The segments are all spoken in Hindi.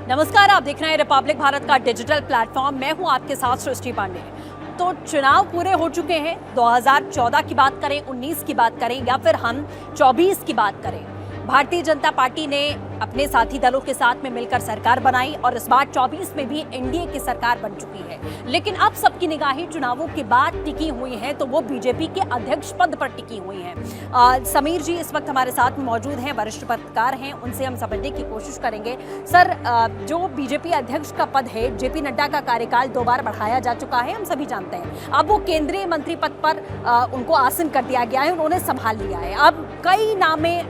नमस्कार, आप देख रहे हैं रिपब्लिक भारत का डिजिटल प्लेटफॉर्म। मैं हूं आपके साथ सृष्टि पांडे। तो चुनाव पूरे हो चुके हैं। 2014 की बात करें, 19 की बात करें या फिर हम 24 की बात करें, भारतीय जनता पार्टी ने अपने साथी दलों के साथ में मिलकर सरकार बनाई और इस बार 24 में भी एनडीए की सरकार बन चुकी है। लेकिन अब सबकी निगाहें चुनावों के बाद टिकी हुई हैं, तो वो बीजेपी के अध्यक्ष पद पर टिकी हुई हैं। समीर जी इस वक्त हमारे साथ में मौजूद हैं, वरिष्ठ पत्रकार हैं, उनसे हम समझने की कोशिश करेंगे। सर, जो बीजेपी अध्यक्ष का पद है, जेपी नड्डा का कार्यकाल 2 बार बढ़ाया जा चुका है, हम सभी जानते हैं। अब वो केंद्रीय मंत्री पद पर उनको आसन कर दिया गया है, उन्होंने संभाल लिया है। अब कई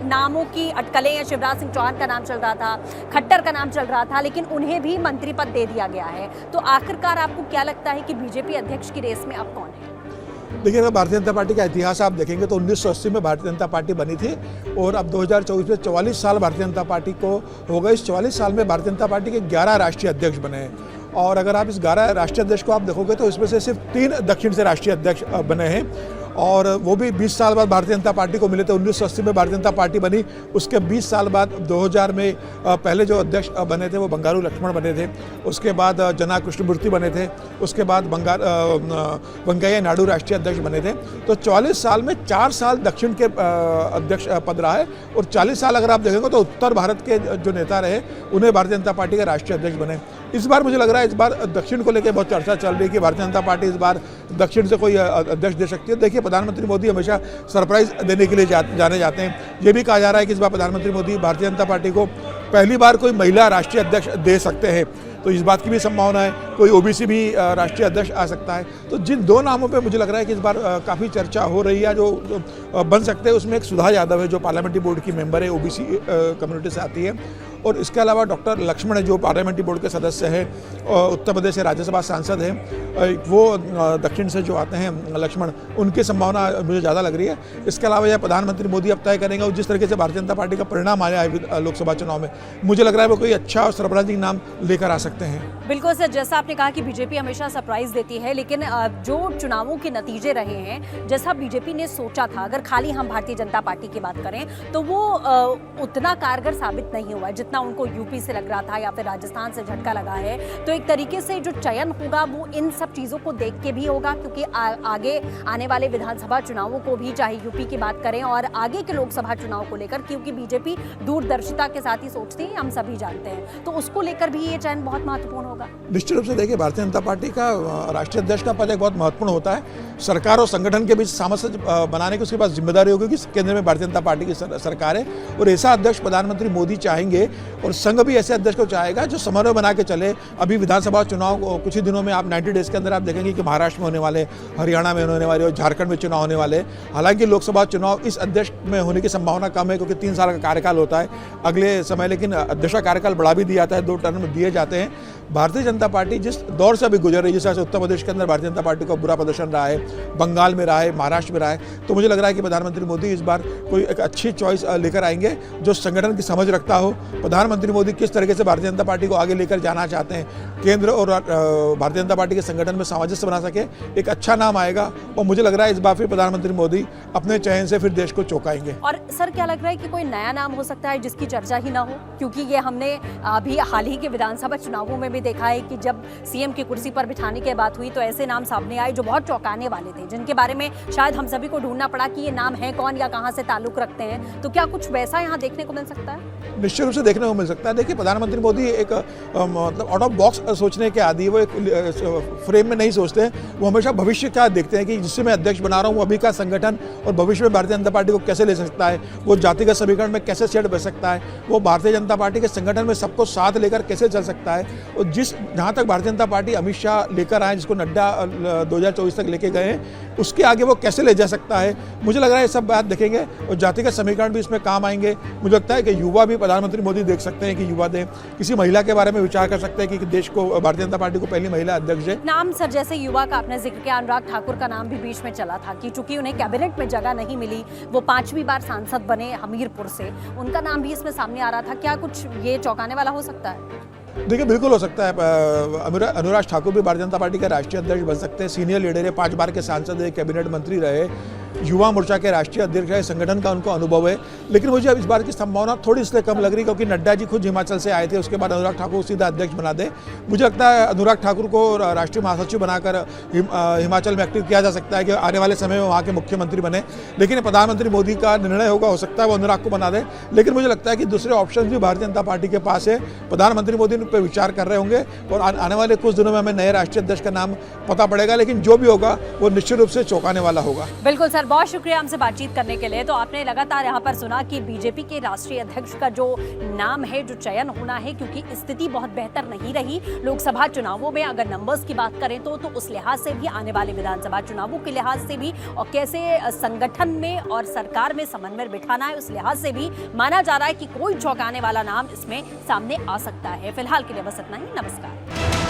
नामों की अटकलें हैं। शिवराज सिंह चौहान का नाम चल रहा था, खट्टर का नाम चल रहा था, लेकिन उन्हें भी मंत्री पद दे दिया गया है। तो आखिरकार आपको क्या लगता है कि बीजेपी अध्यक्ष की रेस में अब कौन है? देखिए, अगर भारतीय जनता पार्टी का इतिहास आप देखेंगे तो 1980 में भारतीय जनता पार्टी बनी थी और अब 2024 में 44 साल भारतीय जनता पार्टी को हो गए। इस 44 साल में भारतीय जनता पार्टी के 11 राष्ट्रीय अध्यक्ष बने हैं और अगर आप इस 11 राष्ट्रीय अध्यक्ष को आप देखोगे तो इसमें से सिर्फ 3 दक्षिण से राष्ट्रीय अध्यक्ष बने हैं और वो भी 20 साल बाद भारतीय जनता पार्टी को मिले थे। 1980 में भारतीय जनता पार्टी बनी, उसके 20 साल बाद 2000 में पहले जो अध्यक्ष बने थे वो बंगारू लक्ष्मण बने थे, उसके बाद जना कृष्णमूर्ति बने थे, उसके बाद वेंकैया नायडू राष्ट्रीय अध्यक्ष बने थे। तो 44 साल में 4 साल दक्षिण के अध्यक्ष पद रहा है और 40 साल अगर आप देखेंगे तो उत्तर भारत के जो नेता रहे उन्हें भारतीय जनता पार्टी के राष्ट्रीय अध्यक्ष बने। इस बार मुझे लग रहा है, इस बार दक्षिण को लेकर बहुत चर्चा चल रही है कि भारतीय जनता पार्टी इस बार दक्षिण से कोई अध्यक्ष दे सकती है। देखिए, प्रधानमंत्री मोदी हमेशा सरप्राइज देने के लिए जाने जाते हैं। ये भी कहा जा रहा है कि इस बार प्रधानमंत्री मोदी भारतीय जनता पार्टी को पहली बार कोई महिला राष्ट्रीय अध्यक्ष दे सकते हैं, तो इस बात की भी संभावना है। कोई ओबीसी भी राष्ट्रीय अध्यक्ष आ सकता है। तो जिन 2 नामों पे मुझे लग रहा है कि इस बार काफ़ी चर्चा हो रही है जो बन सकते हैं, उसमें एक सुधा यादव है जो पार्लियामेंट्री बोर्ड की मेंबर है, ओबीसी कम्युनिटी से आती है, और इसके अलावा डॉक्टर लक्ष्मण है जो पार्लियामेंट्री बोर्ड के सदस्य हैं, उत्तर प्रदेश से राज्यसभा सांसद हैं, वो दक्षिण से जो आते हैं लक्ष्मण, उनकी संभावना मुझे ज़्यादा लग रही है। इसके अलावा यह प्रधानमंत्री मोदी अब तय करेंगे और जिस तरीके से भारतीय जनता पार्टी का परिणाम आया है लोकसभा चुनाव में, मुझे लग रहा है वो कोई अच्छा और सरप्राइजिंग नाम लेकर आ सकते हैं। बिल्कुल सर, जैसा आपने कहा कि बीजेपी हमेशा सरप्राइज देती है, लेकिन जो चुनावों के नतीजे रहे हैं, जैसा बीजेपी ने सोचा था, अगर खाली हम भारतीय जनता पार्टी की बात करें तो वो उतना कारगर साबित नहीं हुआ जितना उनको यूपी से लग रहा था या फिर राजस्थान से झटका लगा है। तो एक तरीके से जो चयन होगा वो इन सब चीज़ों को देख के भी होगा, क्योंकि आगे आने वाले विधानसभा चुनावों को भी, चाहे यूपी की बात करें और आगे के लोकसभा चुनाव को लेकर, क्योंकि बीजेपी दूरदर्शिता के साथ ही सोचती है, हम सभी जानते हैं, तो उसको लेकर भी ये चयन बहुत महत्वपूर्ण होगा। निश्चित रूप से देखिए, भारतीय जनता पार्टी का राष्ट्रीय अध्यक्ष का पद एक बहुत महत्वपूर्ण होता है। सरकार और संगठन के बीच सामंजस्य बनाने की उसके पास जिम्मेदारी होगी कि केंद्र में भारतीय जनता पार्टी की सरकार है और ऐसा अध्यक्ष प्रधानमंत्री मोदी चाहेंगे और संघ भी ऐसे अध्यक्ष को चाहेगा जो समन्वय बना के चले। अभी विधानसभा चुनाव कुछ ही दिनों में, आप 90 डेज के अंदर आप देखेंगे कि महाराष्ट्र में होने वाले, हरियाणा में होने वाले और झारखंड में चुनाव होने वाले। हालांकि लोकसभा चुनाव इस अध्यक्ष में होने की संभावना कम है क्योंकि 3 साल का कार्यकाल होता है अगले समय, लेकिन अध्यक्ष का कार्यकाल बढ़ा भी दिया जाता है, 2 टर्म दिए जाते हैं। भारतीय जनता पार्टी जिस दौर से अभी गुजर रही है, जैसे उत्तर प्रदेश के अंदर भारतीय जनता पार्टी का बुरा प्रदर्शन रहा है, बंगाल में रहा है, महाराष्ट्र में रहा है, तो मुझे लग रहा है कि प्रधानमंत्री मोदी इस बार कोई एक अच्छी चॉइस लेकर आएंगे जो संगठन की समझ रखता हो। प्रधानमंत्री मोदी किस तरीके से भारतीय जनता पार्टी को आगे लेकर जाना चाहते हैं, केंद्र और भारतीय जनता पार्टी के संगठन में सामंजस्य बना सके, एक अच्छा नाम आएगा और मुझे लग रहा है इस बार फिर प्रधानमंत्री मोदी अपने चयन से फिर देश को चौंकाएंगे। और सर, क्या लग रहा है कि कोई नया नाम हो सकता है जिसकी चर्चा ही ना हो? क्योंकि ये हमने अभी हाल ही के विधानसभा चुनावों में भी देखा है कि जब सीएम की कुर्सी पर बिठाने की बात हुई तो ऐसे नाम सामने आए जो बहुत चौंकाने वाले थे, जिनके बारे में शायद हम सभी को ढूंढना पड़ा कि ये नाम है कौन या कहां से ताल्लुक रखते हैं। तो क्या कुछ वैसा यहां देखने को मिल सकता है? निश्चित रूप से देखने को मिल सकता है। देखिए, प्रधानमंत्री मोदी एक मतलब आउट ऑफ बॉक्स सोचने के आदि, वो एक फ्रेम में नहीं सोचते, वो हमेशा भविष्य क्या देखते हैं कि जिससे मैं अध्यक्ष बना रहा हूँ वो अभी का संगठन और भविष्य में भारतीय जनता पार्टी को कैसे ले सकता है, वो जातिगत समीकरण में कैसे सेट बच सकता है, वो भारतीय जनता पार्टी के संगठन में सबको साथ लेकर कैसे चल सकता है, और जहाँ तक भारतीय जनता पार्टी अमित शाह लेकर आए, जिसको नड्डा 2024 तक लेके गए हैं, उसके आगे वो कैसे ले जा सकता है, मुझे लग रहा है ये सब बात देखेंगे और जातिगत समीकरण भी इसमें काम आएंगे। मुझे लगता है कि युवा भी प्रधानमंत्री मोदी देख सकते हैं कि युवा दें, किसी महिला के बारे में विचार कर सकते हैं कि देश को, भारतीय जनता पार्टी को पहली महिला अध्यक्ष है। नाम सर, जैसे युवा का आपने जिक्र किया, अनुराग ठाकुर का नाम भी बीच में चला था कि चूंकि उन्हें कैबिनेट में जगह नहीं मिली, वो 5वीं बार सांसद बने हमीरपुर से, उनका नाम भी इसमें सामने आ रहा था। क्या कुछ ये चौंकाने वाला हो सकता है? देखिए, बिल्कुल हो सकता है। अनुराग ठाकुर भी भारतीय जनता पार्टी के राष्ट्रीय अध्यक्ष बन सकते हैं। सीनियर लीडर है, 5 बार के सांसद है, कैबिनेट मंत्री रहे। युवा मोर्चा के राष्ट्रीय अध्यक्ष है, संगठन का उनको अनुभव है। लेकिन मुझे अब इस बार की संभावना थोड़ी इसलिए कम लग रही क्योंकि नड्डा जी खुद हिमाचल से आए थे, उसके बाद अनुराग ठाकुर सीधा अध्यक्ष बना दे। मुझे लगता है अनुराग ठाकुर को राष्ट्रीय महासचिव बनाकर हिमाचल में एक्टिव किया जा सकता है कि आने वाले समय में वहाँ के मुख्यमंत्री बने। लेकिन प्रधानमंत्री मोदी का निर्णय होगा, हो सकता है वो अनुराग को बना दे। लेकिन मुझे लगता है कि दूसरे ऑप्शन भी भारतीय जनता पार्टी के पास है। प्रधानमंत्री मोदी उन पर विचार कर रहे होंगे और आने वाले कुछ दिनों में हमें नए राष्ट्रीय अध्यक्ष का नाम पता पड़ेगा। लेकिन जो भी होगा वो निश्चित रूप से चौंकाने वाला होगा। बिल्कुल सर, बहुत शुक्रिया हमसे बातचीत करने के लिए। तो आपने लगातार यहाँ पर सुना कि बीजेपी के राष्ट्रीय अध्यक्ष का जो नाम है, जो चयन होना है, क्योंकि स्थिति बहुत बेहतर नहीं रही लोकसभा चुनावों में। अगर नंबर्स की बात करें तो उस लिहाज से भी, आने वाले विधानसभा चुनावों के लिहाज से भी, और कैसे संगठन में और सरकार में समन्वय बिठाना है, उस लिहाज से भी माना जा रहा है कि कोई चौंकाने वाला नाम इसमें सामने आ सकता है। फिलहाल के लिए बस इतना ही। नमस्कार।